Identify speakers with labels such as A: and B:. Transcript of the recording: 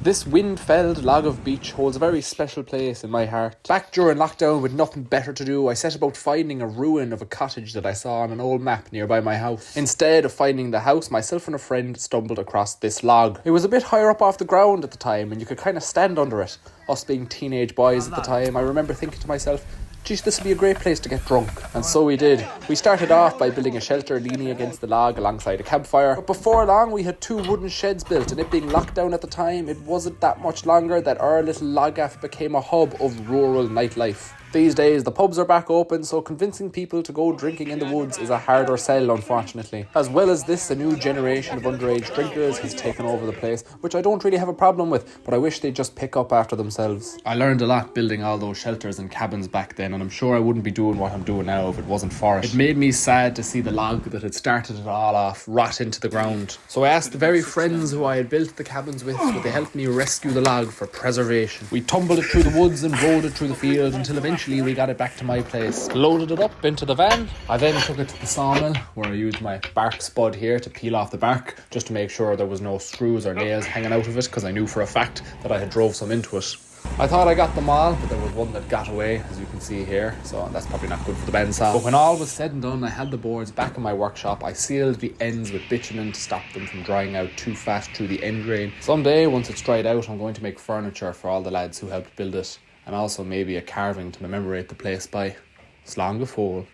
A: This wind-felled log of beach holds a very special place in my heart. Back during lockdown with nothing better to do, I set about finding a ruin of a cottage that I saw on an old map nearby my house. Instead of finding the house, myself and a friend stumbled across this log. It was a bit higher up off the ground at the time and you could kind of stand under it. Us being teenage boys at the time, I remember thinking to myself, geez, this would be a great place to get drunk. And so we did. We started off by building a shelter leaning against the log alongside a campfire. But before long, we had 2 wooden sheds built, and it being locked down at the time, it wasn't that much longer that our little log gaff became a hub of rural nightlife. These days, the pubs are back open, so convincing people to go drinking in the woods is a harder sell, unfortunately. As well as this, a new generation of underage drinkers has taken over the place, which I don't really have a problem with, but I wish they'd just pick up after themselves. I learned a lot building all those shelters and cabins back then, and I'm sure I wouldn't be doing what I'm doing now if it wasn't for it. It made me sad to see the log that had started it all off rot into the ground. So I asked the very friends who I had built the cabins with, would they help me rescue the log for preservation. We tumbled it through the woods and rode it through the field until eventually we got it back to my place. Loaded it up into the van. I then took it to the sawmill where I used my bark spud here to peel off the bark just to make sure there was no screws or nails hanging out of it, because I knew for a fact that I had drove some into it. I thought I got them all, but there was one that got away, as you can see here, so that's probably not good for the bandsaw. But when all was said and done, I had the boards back in my workshop. I sealed the ends with bitumen to stop them from drying out too fast through the end drain. Someday, once it's dried out, I'm going to make furniture for all the lads who helped build it, and also maybe a carving to commemorate the place by. Slán go fóill.